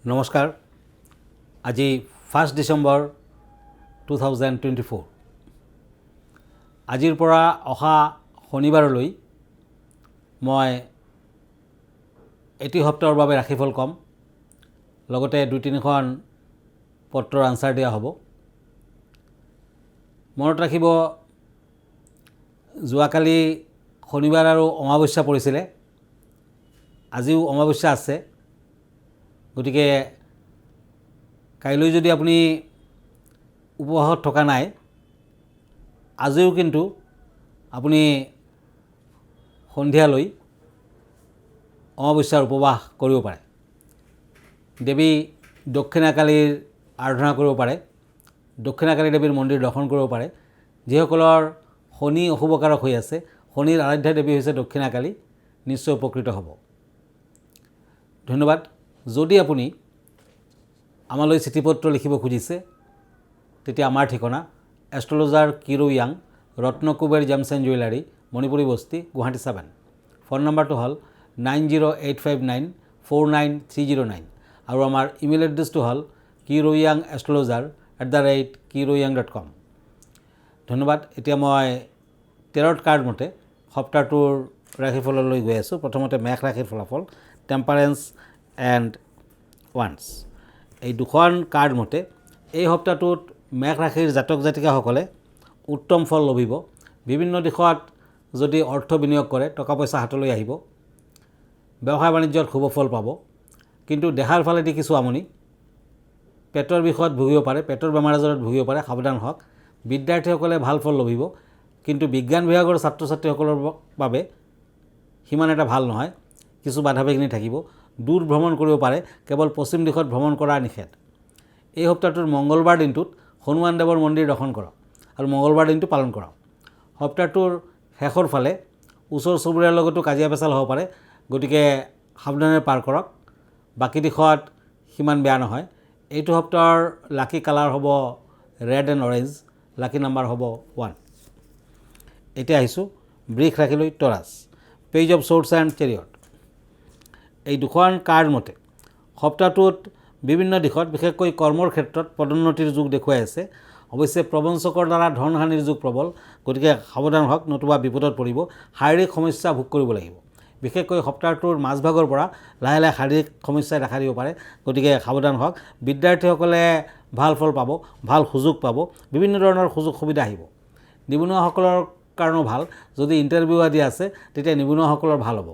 নমস্কাৰ আজি 1 ডিচেম্বৰ 2024 আজিৰ পৰা অহা শনিবাৰলৈ মই এটি সপ্তাহৰ বাবে ৰাশিফল কম লগতে 2-3খন পত্ৰৰ আনসাৰ দিয়া হ'ব। মনত ৰাখিব যোৱাকালি শনিবাৰ আৰু অমাৱস্যা পৰিছিলে, আজিও অমাৱস্যা আছে। গতিকে কাইলৈ যদি আপুনি উপবাসত থকা নাই, আজিও কিন্তু আপুনি সন্ধিয়ালৈ অমাৱস্যাৰ উপবাস কৰিব পাৰে। দেৱী দক্ষিণাকালীৰ আৰাধনা কৰিব পাৰে, দক্ষিণাকালী দেৱীৰ মন্দিৰ দৰ্শন কৰিব পাৰে। যিসকলৰ শনি অশুভকাৰক হৈ আছে, শনিৰ আৰাধ্যা দেৱী হৈছে দক্ষিণাকালী, নিশ্চয় উপকৃত হ'ব। ধন্যবাদ। যদি আপুনি আমালৈ চিঠিপত্ৰ লিখিব খুজিছে তেতিয়া আমাৰ ঠিকনা এষ্ট্ৰলজাৰ কিৰো য়াং, Ratnakuber gems and jewellery, Manipuri Basti, Guwahati 7। Phone নম্বৰটো হ'ল 9085949309 আৰু আমাৰ ইমেইল এড্ৰেছটো হ'ল kiroyangastrologer@kiroyang.com। ধন্যবাদ। এতিয়া মই টেৰট কাৰ্ড মতে সপ্তাহটোৰ ৰাশিফললৈ গৈ আছোঁ। প্ৰথমতে মেষ ৰাশিৰ ফলাফল, টেম্পাৰেন্স এণ্ড ওৱান্স। এই দুখন কাৰ্ড মতে এই সপ্তাহটোত মেষ ৰাশিৰ জাতক জাতিকাসকলে উত্তম ফল লভিব। বিভিন্ন দিশত যদি অৰ্থ বিনিয়োগ কৰে টকা পইচা হাতলৈ আহিব। ব্যৱসায় বাণিজ্যত শুভ ফল পাব, কিন্তু দেহাৰ ফালেদি কিছু আমনি, পেটৰ বিষত ভুগিব পাৰে, পেটৰ বেমাৰ আজাৰত ভুগিব পাৰে, সাৱধান হওক। বিদ্যাৰ্থীসকলে ভাল ফল লভিব, কিন্তু বিজ্ঞান বিভাগৰ ছাত্ৰ ছাত্ৰীসকলৰ বাবে সিমান এটা ভাল নহয়, কিছু বাধা বিঘিনি থাকিব। দূৰ ভ্ৰমণ কৰিব পাৰে, কেৱল পশ্চিম দিশত ভ্ৰমণ কৰা নিষেধ। এই সপ্তাহটোৰ মংগলবাৰ দিনটোত হনুমান দেৱৰ মন্দিৰ দৰ্শন কৰক আৰু মংগলবাৰ দিনটো পালন কৰক। সপ্তাহটোৰ শেষৰ ফালে ওচৰ চুবুৰীয়াৰ লগতো কাজিয়া পেচাল হ'ব পাৰে, গতিকে সাৱধানে পাৰ কৰক। বাকী দিশত সিমান বেয়া নহয়। এইটো সপ্তাহৰ লাকি কালাৰ হ'ব red and orange, lucky number হ'ব 1। এতিয়া আহিছোঁ বৃষ ৰাশিলৈ, টৰাছ, পেজ অফ শ্বৰ্টছ এণ্ড চেৰিয়ট। এই দুখন কাৰ্ড মতে সপ্তাহটোত বিভিন্ন দিশত বিশেষকৈ কৰ্মৰ ক্ষেত্ৰত পদোন্নতিৰ যোগ দেখুৱাই আছে। অৱশ্যে প্ৰবঞ্চকৰ দ্বাৰা ধন হানিৰ যোগ প্ৰবল, গতিকে সাৱধান হওক, নতুবা বিপদত পৰিব। শাৰীৰিক সমস্যা ভোগ কৰিব লাগিব। বিশেষকৈ সপ্তাহটোৰ মাজভাগৰ পৰা লাহে লাহে শাৰীৰিক সমস্যাই দেখা দিব পাৰে, গতিকে সাৱধান হওক। বিদ্যাৰ্থীসকলে ভাল ফল পাব, ভাল সুযোগ পাব, বিভিন্ন ধৰণৰ সুযোগ সুবিধা আহিব। নিবনুৱাসকলৰ কাৰণেও ভাল, যদি ইণ্টাৰভিউ আদি আছে তেতিয়া নিবনুৱাসকলৰ ভাল হ'ব।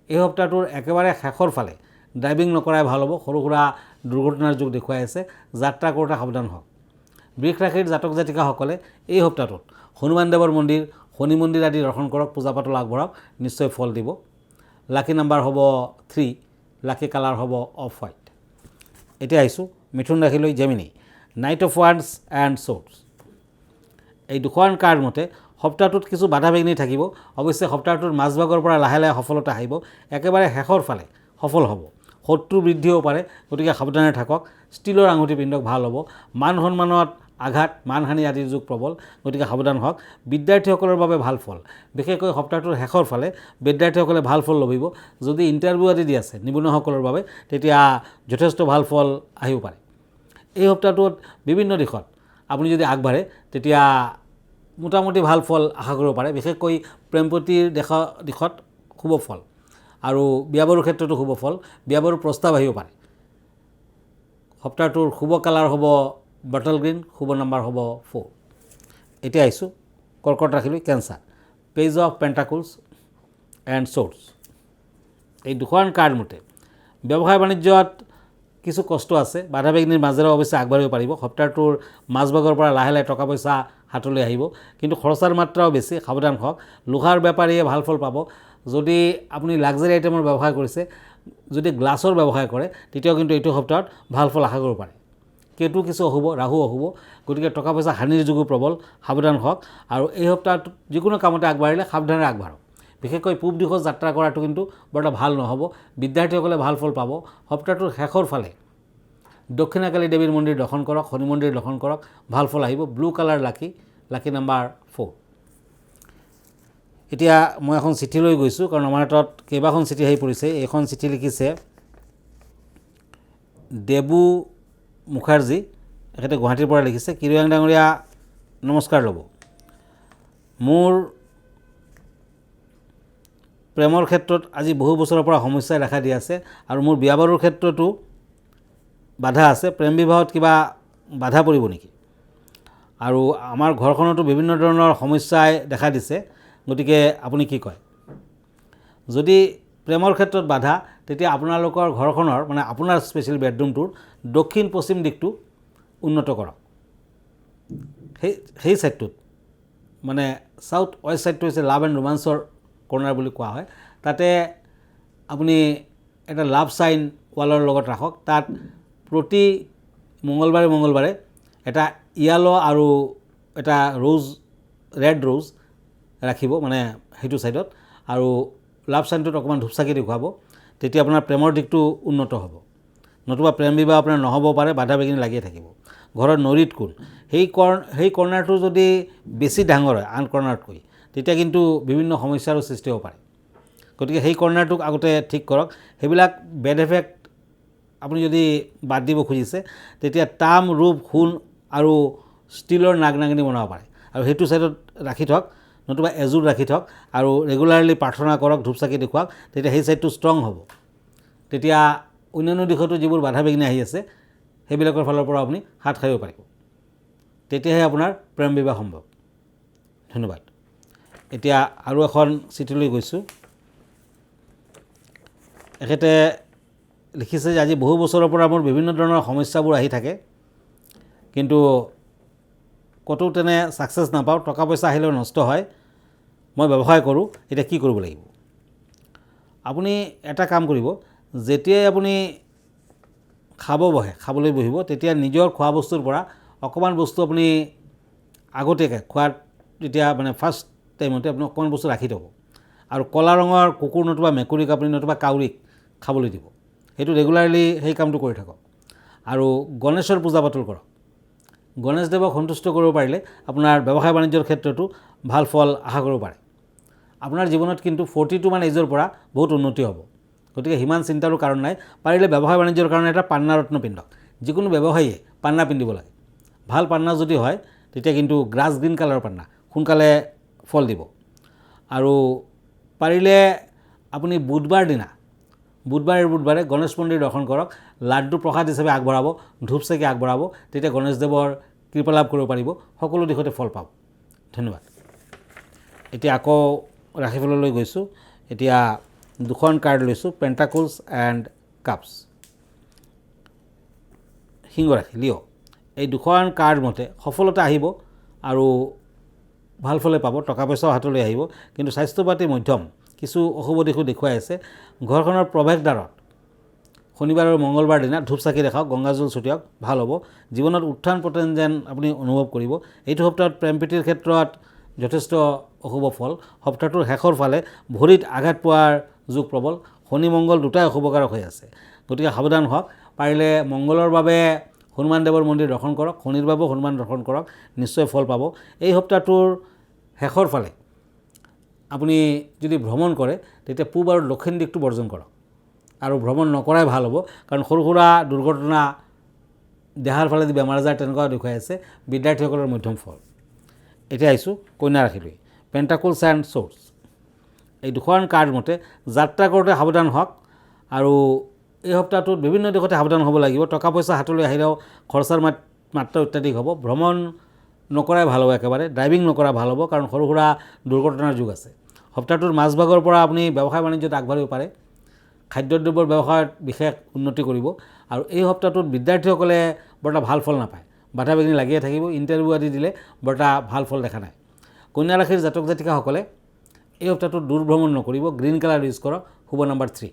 এই সপ্তাহটোৰ একেবাৰে শেষৰ ফালে ড্ৰাইভিং নকৰাই ভাল হ'ব, সৰু সুৰা দুৰ্ঘটনাৰ যোগ দেখুৱাই আছে, যাত্ৰা কৰোঁতে সাৱধান হওক। বৃষ ৰাশিৰ জাতক জাতিকাসকলে এই সপ্তাহটোত হনুমান দেৱৰ মন্দিৰ, শনি মন্দিৰ আদি দৰ্শন কৰক, পূজা পাতল আগবঢ়াওক, নিশ্চয় ফল দিব। লাকি নাম্বাৰ হ'ব 3, লাকি কালাৰ হ'ব অফ হোৱাইট। এতিয়া আহিছোঁ মিথুন ৰাশিলৈ, জেমিনি, নাইট অফ ওৱান্স এণ্ড শ্বৰ্টছ। এই দুখন কাৰ্ড মতে সপ্তাহটোত কিছু বাধা বিঘিনি থাকিব। অৱশ্যে সপ্তাহটোৰ মাজভাগৰ পৰা লাহে লাহে সফলতা আহিব, একেবাৰে শেষৰ ফালে সফল হ'ব। শত্ৰু বৃদ্ধি হ'ব পাৰে, গতিকে সাৱধানে থাকক। ষ্টীলৰ আঙুঠি পিন্ধক, ভাল হ'ব। মান সন্মানত আঘাত, মানহানি আদিৰ যুগ প্ৰবল, গতিকে সাৱধান হওক। বিদ্যাৰ্থীসকলৰ বাবে ভাল ফল, বিশেষকৈ সপ্তাহটোৰ শেষৰ ফালে বিদ্যাৰ্থীসকলে ভাল ফল লভিব। যদি ইণ্টাৰভিউ আদি দি আছে নিবনুৱাসকলৰ বাবে, তেতিয়া যথেষ্ট ভাল ফল আহিব পাৰে। এই সপ্তাহটোত বিভিন্ন দিশত আপুনি যদি আগবাঢ়ে তেতিয়া মোটামুটি ভাল ফল আশা কৰিব পাৰে। বিশেষকৈ প্ৰেম প্ৰতিৰ দিশত শুভ ফল আৰু বিয়া বাৰুৰ ক্ষেত্ৰতো শুভ ফল, বিয়া বাৰুৰ প্ৰস্তাৱ আহিব পাৰে। সপ্তাহটোৰ শুভ কালাৰ হ'ব বটল গ্ৰীণ, শুভ নাম্বাৰ হ'ব 4। এতিয়া আহিছোঁ কৰ্কট ৰাশিলৈ, cancer, page of pentacles and swords. এই দুখন কাৰ্ড মতে ব্যৱসায় বাণিজ্যত কিছু কষ্ট আছে, বাধা বিঘিনিৰ মাজেৰে অৱশ্যে আগবাঢ়িব পাৰিব। সপ্তাহটোৰ মাজভাগৰ পৰা লাহে লাহে টকা পইচা হাতলৈ আহিব, কিন্তু খৰচাৰ মাত্ৰাও বেছি, সাৱধান হওক। লোহাৰ বেপাৰীয়ে ভাল ফল পাব। যদি আপুনি লাক্সাৰী আইটেমৰ ব্যৱসায় কৰিছে, যদি গ্লাছৰ ব্যৱসায় কৰে, তেতিয়াও কিন্তু এইটো সপ্তাহত ভাল ফল আশা কৰিব পাৰে। কেতু কিছু অশুভ, ৰাহু অশুভ, গতিকে টকা পইচা হানিৰ যোগো প্ৰবল, সাৱধান হওক। আৰু এই সপ্তাহত যিকোনো কামতে আগবাঢ়িলে সাৱধানে আগবাঢ়ক। বিশেষকৈ পূব দিশত যাত্ৰা কৰাটো কিন্তু বৰ এটা ভাল নহ'ব। বিদ্যাৰ্থীসকলে ভাল ফল পাব। সপ্তাহটোৰ শেষৰ ফালে দক্ষিণাকালী দেৱীৰ মন্দিৰ দৰ্শন কৰক, শনি মন্দিৰ দৰ্শন কৰক, ভাল ফল আহিব। ব্লু কালাৰ লাকি, লাকি নাম্বাৰ 4। এতিয়া মই এখন চিঠি লৈ গৈছোঁ, কাৰণ আমাৰ হাতত কেইবাখন চিঠি আহি পৰিছে। এইখন চিঠি লিখিছে দেবু মুখাৰ্জী, এখেতে গুৱাহাটীৰ পৰা লিখিছে। কিৰিয়াং ডাঙৰীয়া নমস্কাৰ ল'ব। মোৰ প্ৰেমৰ ক্ষেত্ৰত আজি বহু বছৰৰ পৰা সমস্যাই দেখা দি আছে আৰু মোৰ বিয়া বাৰুৰ ক্ষেত্ৰতো বাধা আছে। প্ৰেম বিবাহত কিবা বাধা পৰিব নেকি? আৰু আমাৰ ঘৰখনতো বিভিন্ন ধৰণৰ সমস্যাই দেখা দিছে, গতিকে আপুনি কি কয়? যদি প্ৰেমৰ ক্ষেত্ৰত বাধা, তেতিয়া আপোনালোকৰ ঘৰখনৰ মানে আপোনাৰ স্পেচিয়েল বেডৰুমটোৰ দক্ষিণ পশ্চিম দিশটো উন্নত কৰক। সেই ছাইডটোত মানে চাউথ ৱেষ্ট ছাইডটো হৈছে লাভ এণ্ড ৰোমান্সৰ কৰ্ণাৰ বুলি কোৱা হয়। তাতে আপুনি এটা লাভ চাইন ৱালৰ লগত ৰাখক। তাত প্ৰতি মঙলবাৰে এটা য়েলো আৰু এটা ৰেড ৰ'জ ৰাখিব, মানে সেইটো ছাইডত, আৰু লাভ চাইনটোত অকণমান ধূপচাকি দেখুৱাব। তেতিয়া আপোনাৰ প্ৰেমৰ দিশটো উন্নত হ'ব। নতুবা প্ৰেম বিবাহ আপোনাৰ নহ'ব পাৰে, বাধা বিঘিনি লাগিয়ে থাকিব। ঘৰৰ নৰিত কোণ, সেই কৰ্ণাৰটো যদি বেছি ডাঙৰ হয় আন কৰ্ণাৰতকৈ, তেতিয়া কিন্তু বিভিন্ন সমস্যাৰো সৃষ্টি হ'ব পাৰে। গতিকে সেই কৰ্ণাৰটোক আগতে ঠিক কৰক। সেইবিলাক বেড এফেক্ট আপুনি যদি বাদ দিব খুজিছে, তেতিয়া তাম, ৰূপ, সোণ আৰু ষ্টীলৰ নাগ নাগিনী বনাব পাৰে, আৰু সেইটো ছাইডত ৰাখি থওক, নতুবা এযোৰ ৰাখি থওক আৰু ৰেগুলাৰলি প্ৰাৰ্থনা কৰক, ধূপচাকি দেখুৱাওক। তেতিয়া সেই ছাইডটো ষ্ট্ৰং হ'ব। তেতিয়া অন্যান্য দিশতো যিবোৰ বাধা বিঘিনি আহি আছে, সেইবিলাকৰ ফালৰ পৰা আপুনি হাত সাৰিব পাৰিব। তেতিয়াহে আপোনাৰ প্ৰেম বিবাহ সম্ভৱ। ধন্যবাদ। এতিয়া আৰু এখন চিঠিলৈ গৈছোঁ। এখেতে লিখিছে যে আজি বহু বছৰৰ পৰা মোৰ বিভিন্ন ধৰণৰ সমস্যাবোৰ আহি থাকে, কিন্তু ক'তো তেনে ছাকচেছ নাপাওঁ। টকা পইচা আহিলেও নষ্ট হয়। মই ব্যৱসায় কৰোঁ, এতিয়া কি কৰিব লাগিব? আপুনি এটা কাম কৰিব, যেতিয়াই আপুনি খাবলৈ বহিব, তেতিয়া নিজৰ খোৱা বস্তুৰ পৰা অকণমান বস্তু আপুনি আগতীয়াকৈ খোৱাৰ তেতিয়া মানে ফাৰ্ষ্ট টাইমতে আপুনি অকণমান বস্তু ৰাখি থ'ব, আৰু ক'লা ৰঙৰ কুকুৰ নতুবা মেকুৰীক আপুনি নতুবা কাউৰীক খাবলৈ দিব। সেইটো ৰেগুলাৰলি সেই কামটো কৰি থাকক। আৰু গণেশৰ পূজা পাতল কৰক। গণেশদেৱক সন্তুষ্ট কৰিব পাৰিলে আপোনাৰ ব্যৱসায় বাণিজ্যৰ ক্ষেত্ৰতো ভাল ফল আশা কৰিব পাৰে। আপোনাৰ জীৱনত কিন্তু 42 মান এজৰ পৰা বহুত উন্নতি হ'ব। গতিকে সিমান চিন্তাৰো কাৰণ নাই। পাৰিলে ব্যৱসায় বাণিজ্যৰ কাৰণে এটা পান্না ৰত্ন পিন্ধক। যিকোনো ব্যৱসায়ীয়ে পান্না পিন্ধিব লাগে। ভাল পান্না যদি হয়, তেতিয়া কিন্তু গ্ৰাছ গ্ৰীণ কালাৰৰ পান্না সোনকালে ফল দিব। আৰু পাৰিলে আপুনি বুধবাৰে গণেশ মন্দিৰ দৰ্শন কৰক, লাড্ডু প্ৰসাদ হিচাপে আগবঢ়াব, ধূপচাকি আগবঢ়াব। তেতিয়া গণেশদেৱৰ কৃপা লাভ কৰিব পাৰিব, সকলো দিশতে ফল পাব। ধন্যবাদ। এতিয়া আকৌ ৰাশিফললৈ গৈছোঁ। এতিয়া দুখন কাৰ্ড লৈছোঁ, পেণ্টাকলছ এণ্ড কাপছ। সিংহ ৰাশি, লিঅ'। এই দুখন কাৰ্ড মতে সফলতা আহিব আৰু ভাল ফলে পাব, টকা পইচাও হাতলৈ আহিব, কিন্তু স্বাস্থ্য পাতি মধ্যম, কিছু অশুভ দিশো দেখুৱাই আছে। ঘৰখনৰ প্ৰৱেশদ্বাৰত শনিবাৰ আৰু মঙলবাৰ দিনা ধূপচাকি দেখাওক, গংগাজল ছটিয়াওক, ভাল হ'ব। জীৱনত উত্থান পতন যেন আপুনি অনুভৱ কৰিব। এইটো সপ্তাহত প্ৰেম প্ৰীতিৰ ক্ষেত্ৰত যথেষ্ট অশুভ ফল। সপ্তাহটোৰ শেষৰ ফালে ভৰিত আঘাত পোৱাৰ যোগ প্ৰবল। শনি মংগল দুটাই অশুভকাৰক হৈ আছে, গতিকে সাৱধান হওক। পাৰিলে মংগলৰ বাবে হনুমানদেৱৰ মন্দিৰ দৰ্শন কৰক, শনিৰ বাবেও হনুমান দৰ্শন কৰক, নিশ্চয় ফল পাব। এই সপ্তাহটোৰ শেষৰ ফালে আপুনি যদি ভ্ৰমণ কৰে, তেতিয়া পূব আৰু দক্ষিণ দিশটো বৰ্জন কৰক, আৰু ভ্ৰমণ নকৰাই ভাল হ'ব। কাৰণ সৰু সুৰা দুৰ্ঘটনা, দেহাৰ ফালেদি বেমাৰ আজাৰ তেনেকুৱা দেখুৱাই আছে। বিদ্যাৰ্থীসকলৰ মধ্যম ফল। এতিয়া আহিছোঁ কন্যা ৰাশিলৈ, পেণ্টাকলছ এণ্ড ছৰ্ডছ। এই দুখন কাৰ্ড মতে যাত্ৰা কৰোঁতে সাৱধান হওক, আৰু এই সপ্তাহটোত বিভিন্ন দিশতে সাৱধান হ'ব লাগিব। টকা পইচা হাতলৈ আহিলেও খৰচাৰ মাত্ৰা অত্যাধিক হ'ব। ভ্ৰমণ নকৰাই ভাল হ'ব একেবাৰে। ড্ৰাইভিং নকৰা ভাল হ'ব, কাৰণ সৰু সুৰা দুৰ্ঘটনাৰ যুগ আছে। সপ্তাহটোৰ মাজভাগৰ পৰা আপুনি ব্যৱসায় বাণিজ্যত আগবাঢ়িব পাৰে। খাদ্যদ্ৰব্যৰ ব্যৱসায়ত বিশেষ উন্নতি কৰিব। আৰু এই সপ্তাহটোত বিদ্যাৰ্থীসকলে বৰ এটা ভাল ফল নাপায়, বাধা বিঘিনি লাগিয়ে থাকিব। ইণ্টাৰভিউ আদি দিলে বৰ এটা ভাল ফল দেখা নাই। কন্যা ৰাশিৰ জাতক জাতিকাসকলে এই সপ্তাহটোত দূৰ ভ্ৰমণ নকৰিব। গ্ৰীণ কালাৰ ইউজ কৰক, শুভ নম্বৰ 3।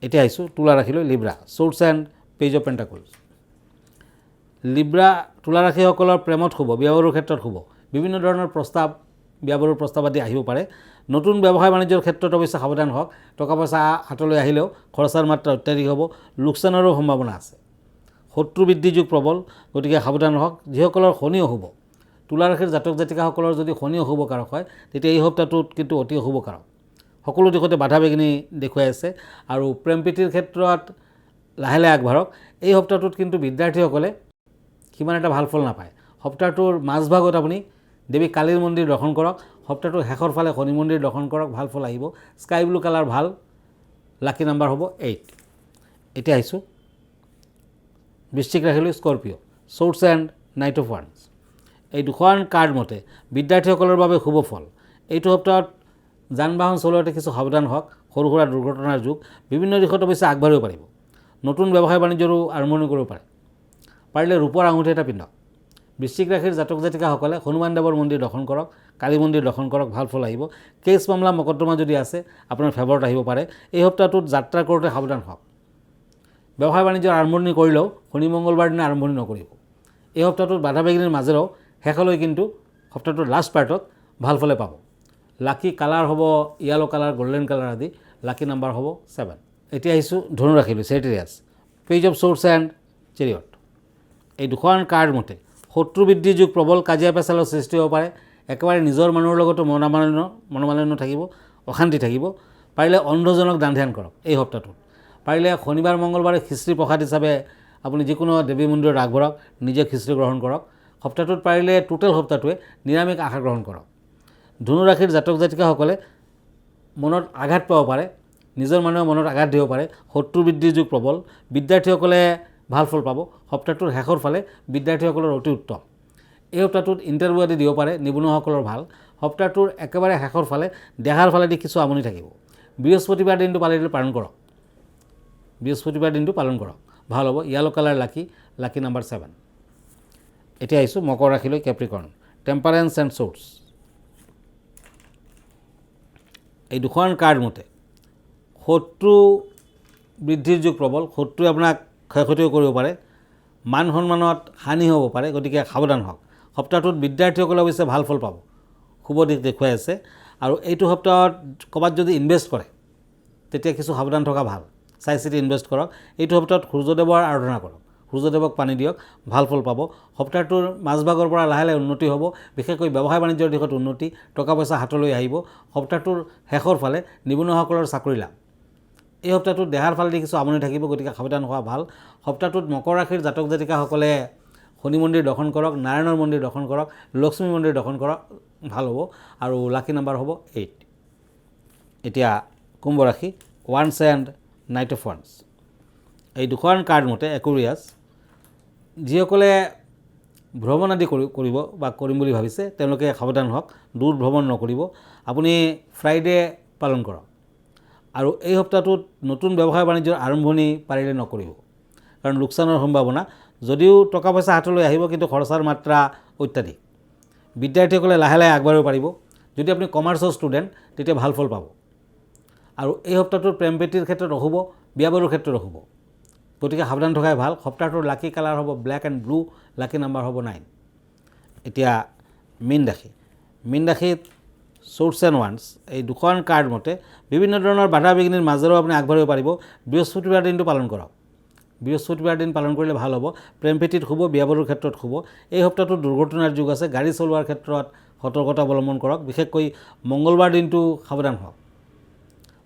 এতিয়া আহিছোঁ তুলা ৰাশিলৈ, Libra, swords and page of pentacles. Libra তুলা ৰাশিসকলৰ প্ৰেমত শুভ, বিয়া বাৰুৰ ক্ষেত্ৰত শুভ। বিভিন্ন ধৰণৰ প্ৰস্তাৱ, বিয়া বাৰুৰ প্ৰস্তাৱ আদি আহিব পাৰে। নতুন ব্যৱসায় বাণিজ্যৰ ক্ষেত্ৰত অৱশ্যে সাৱধান হওক। টকা পইচা হাতলৈ আহিলেও খৰচাৰ মাত্ৰা অত্যাধিক হ'ব, লোকচানৰো সম্ভাৱনা আছে। শত্ৰু বৃদ্ধি যুগ প্ৰবল, গতিকে সাৱধান হওক। যিসকলৰ শনি অশুভ, তুলা ৰাশিৰ জাতক জাতিকাসকলৰ যদি শনি অশুভ কাৰক হয়, তেতিয়া এই সপ্তাহটোত কিন্তু অতি অশুভ কাৰক। সকলো দিশতে বাধা বিঘিনি দেখুৱাই আছে। আৰু প্ৰেম প্ৰীতিৰ ক্ষেত্ৰত লাহে লাহে আগবাঢ়ক। এই সপ্তাহটোত কিন্তু বিদ্যাৰ্থীসকলে সিমান এটা ভাল ফল নাপায়। সপ্তাহটোৰ মাজভাগত আপুনি দেৱী কালীৰ মন্দিৰ দৰ্শন কৰক, সপ্তাহটোৰ শেষৰ ফালে শনি মন্দিৰ দৰ্শন কৰক, ভাল ফল আহিব। স্কাই ব্লু কালাৰ ভাল, লাকি নাম্বাৰ হ'ব 8। এতিয়া আহিছোঁ বৃশ্চিক ৰাশিলৈ, Scorpio', swords and knight of ওৱান্স। এই দুখন কাৰ্ড মতে বিদ্যাৰ্থীসকলৰ বাবে শুভ ফল। এইটো সপ্তাহত যান বাহন চলাওঁতে কিছু সাৱধান হওক, সৰু সুৰা দুৰ্ঘটনাৰ যুগ, বিভিন্ন দিশত অৱশ্যে আগবাঢ়িব পাৰিব। নতুন ব্যৱসায় বাণিজ্যৰো আৰম্ভণি কৰিব পাৰে। পাৰিলে ৰূপৰ আঙুঠি এটা পিন্ধক। বৃশ্চিক ৰাশিৰ জাতক জাতিকাসকলে হনুমান দেৱৰ মন্দিৰ দৰ্শন কৰক, কালী মন্দিৰ দৰ্শন কৰক, ভাল ফল আহিব। কেছ মামলা মকদ্দমা যদি আছে আপোনাৰ ফেভৰত আহিব পাৰে। এই সপ্তাহটোত যাত্ৰা কৰোঁতে সাৱধান হওক। ব্যৱসায় বাণিজ্যৰ আৰম্ভণি কৰিলেও শনি মংগলবাৰ দিনা আৰম্ভণি নকৰিব। এই সপ্তাহটোত বাধা বিঘিনিৰ মাজেৰেও শেষলৈ কিন্তু সপ্তাহটোৰ লাষ্ট পাৰ্টত ভাল ফলে পাব। লাকি কালাৰ হ'ব য়েলো কালাৰ, গল্ডেন কালাৰ আদি। লাকি নাম্বাৰ হ'ব 7। এতিয়া আহিছোঁ ধনু ৰাশিলৈ, চেৰিয়াছ, পেজ অফ ছৰ্ডছ এণ্ড চেৰিয়ট। এই দুখন কাৰ্ড মতে শত্ৰু বৃদ্ধিৰ যুগ প্ৰবল, কাজিয়া পেচালৰ সৃষ্টি হ'ব পাৰে। একেবাৰে নিজৰ মানুহৰ লগতো মনোমালিন্য থাকিব, অশান্তি থাকিব। পাৰিলে অন্ধজনক দান ধ্যান কৰক এই সপ্তাহটোত। পাৰিলে শনিবাৰ মংগলবাৰে খিচিৰি প্ৰসাদ হিচাপে আপুনি যিকোনো দেৱী মন্দিৰত আগবঢ়াওক, নিজে খিচিৰি গ্ৰহণ কৰক। সপ্তাহটোত পাৰিলে টোটেল সপ্তাহটোৱে নিৰামিষ আহাৰ গ্ৰহণ কৰক। ধনু ৰাশিৰ জাতক জাতিকাসকলে মনত আঘাত পাব পাৰে, নিজৰ মানুহে মনত আঘাত দিব পাৰে। শত্ৰু বৃদ্ধিৰ যুগ প্ৰবল, বিদ্যাৰ্থীসকলে ভাল ফল পাব। সপ্তাহটোৰ শেষৰ ফালে বিদ্যাৰ্থীসকলৰ অতি উত্তম। এই সপ্তাহটোত ইণ্টাৰভিউ আদি দিব পাৰে, নিবনুৱাসকলৰ ভাল। সপ্তাহটোৰ একেবাৰে শেষৰ ফালে দেহাৰ ফালেদি কিছু আমনি থাকিব। বৃহস্পতিবাৰ দিনটো পাৰিলে পালন কৰক, বৃহস্পতিবাৰ দিনটো পালন কৰক, ভাল হ'ব। য়েলো কালাৰ লাকি, লাকি নাম্বাৰ 7। এতিয়া আহিছোঁ মকৰ ৰাশিলৈ, কেপ্ৰিকৰ্ণ, টেম্পাৰেন্স এণ্ড ছৰ্ডছ। এই দুখন কাৰ্ড মতে শত্ৰু বৃদ্ধিৰ যুগ প্ৰবল, শত্ৰুৱে আপোনাক ক্ষয়ক্ষতিও কৰিব পাৰে, মান সন্মানত হানি হ'ব পাৰে, গতিকে সাৱধান হওক। সপ্তাহটোত বিদ্যাৰ্থীসকলে অৱশ্যে ভাল ফল পাব, শুভ দিশ দেখুৱাই আছে। আৰু এইটো সপ্তাহত ক'ৰবাত যদি ইনভেষ্ট কৰে তেতিয়া কিছু সাৱধান থকা ভাল, চাই চিতি ইনভেষ্ট কৰক। এইটো সপ্তাহত সূৰ্যদেৱৰ আৰাধনা কৰক, সূৰ্যদেৱক পানী দিয়ক, ভাল ফল পাব। সপ্তাহটোৰ মাজভাগৰ পৰা লাহে লাহে উন্নতি হ'ব, বিশেষকৈ ব্যৱসায় বাণিজ্যৰ দিশত উন্নতি, টকা পইচা হাতলৈ আহিব। সপ্তাহটোৰ শেষৰ ফালে নিবনুৱাসকলৰ চাকৰি লাভ। এই সপ্তাহটোত দেহাৰ ফালেদি কিছু আমনি থাকিব, গতিকে সাৱধান হোৱা ভাল। সপ্তাহটোত মকৰ ৰাশিৰ জাতক জাতিকাসকলে শনি মন্দিৰ দৰ্শন কৰক, নাৰায়ণৰ মন্দিৰ দৰ্শন কৰক, লক্ষ্মী মন্দিৰ দৰ্শন কৰক, ভাল হ'ব। আৰু লাকি নাম্বাৰ হ'ব 8। এতিয়া কুম্ভ ৰাশি, ওৱান্স এণ্ড নাইট অফ ওৱান্স। এই দুখন কাৰ্ড মতে একুৰিয়াছ, যিসকলে ভ্ৰমণ আদি কৰিব বা কৰিম বুলি ভাবিছে তেওঁলোকে সাৱধান হওক, দূৰ ভ্ৰমণ নকৰিব। আপুনি ফ্ৰাইডে পালন কৰক। আৰু এই সপ্তাহটোত নতুন ব্যৱসায় বাণিজ্যৰ আৰম্ভণি পাৰিলে নকৰিব, কাৰণ লোকচানৰ সম্ভাৱনা। যদিও টকা পইচা হাতলৈ আহিব, কিন্তু খৰচাৰ মাত্ৰা অত্যাধিক। বিদ্যাৰ্থীসকলে লাহে লাহে আগবাঢ়িব পাৰিব। যদি আপুনি কমাৰ্চৰ ষ্টুডেণ্ট তেতিয়া ভাল ফল পাব। আৰু এই সপ্তাহটোত প্ৰেম প্ৰীতিৰ ক্ষেত্ৰত অশুভ, বিয়া বাৰুৰ ক্ষেত্ৰত অশুভ, গতিকে সাৱধান থকাই ভাল। সপ্তাহটোৰ লাকি কালাৰ হ'ব black and blue, lucky number হ'ব 9। এতিয়া মীন ৰাশি, মীন ৰাশিত ছৰ্ডছ এণ্ড ওৱান্স। এই দুখন কাৰ্ড মতে বিভিন্ন ধৰণৰ বাধা বিঘিনিৰ মাজেৰেও আপুনি আগবাঢ়িব পাৰিব। বৃহস্পতিবাৰ দিনটো পালন কৰক, বৃহস্পতিবাৰ দিন পালন কৰিলে ভাল হ'ব। প্ৰেম প্ৰীতিত শুভ, বিয়া বাৰুৰ ক্ষেত্ৰত শুভ। এই সপ্তাহটোত দুৰ্ঘটনাৰ যুগ আছে, গাড়ী চলোৱাৰ ক্ষেত্ৰত সতৰ্কতা অৱলম্বন কৰক, বিশেষকৈ মংগলবাৰ দিনটো সাৱধান হওক।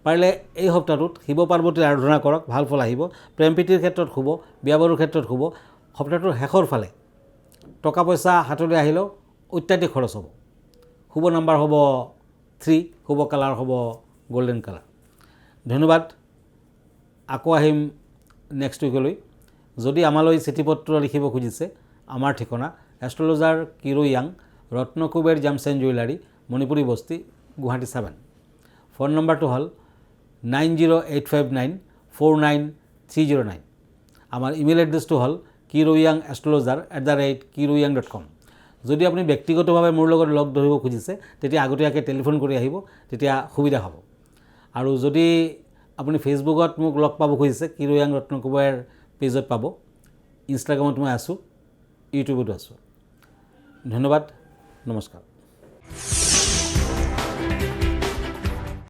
পাৰিলে এই সপ্তাহটোত শিৱ পাৰ্বতীৰ আৰাধনা কৰক, ভাল ফল আহিব। প্ৰেম প্ৰীতিৰ ক্ষেত্ৰত শুভ, বিয়া বাৰুৰ ক্ষেত্ৰত শুভ। সপ্তাহটোৰ শেষৰ ফালে টকা পইচা হাতলৈ আহিলেও অত্যাধিক খৰচ হ'ব। শুভ নাম্বাৰ হ'ব 3, শুভ কালাৰ হ'ব গল্ডেন কালাৰ। ধন্যবাদ। আকৌ আহিম নেক্সট উইকলৈ। যদি আমালৈ চিঠি পত্ৰ লিখিব খুজিছে, আমাৰ ঠিকনা এষ্ট্ৰলজাৰ কিৰো য়াং, Ratnakuber gems and jewellery, Manipuri Basti, Guwahati 7। Phone নম্বৰটো হ'ল 9085949309। আমাৰ ইমেইল এড্ৰেছটো হ'ল kiroyangastrologer@kiroyang.com। যদি আপুনি ব্যক্তিগতভাৱে মোৰ লগত লগ ধৰিব খুজিছে তেতিয়া আগতীয়াকৈ টেলিফোন কৰি আহিব, তেতিয়া সুবিধা হ'ব। আৰু যদি আপুনি ফেচবুকত মোক লগ পাব খুজিছে, কিৰোয়াং ৰত্নকুবেৰ পেজত পাব। ইনষ্টাগ্ৰামত মই আছোঁ, ইউটিউবতো আছোঁ। ধন্যবাদ, নমস্কাৰ।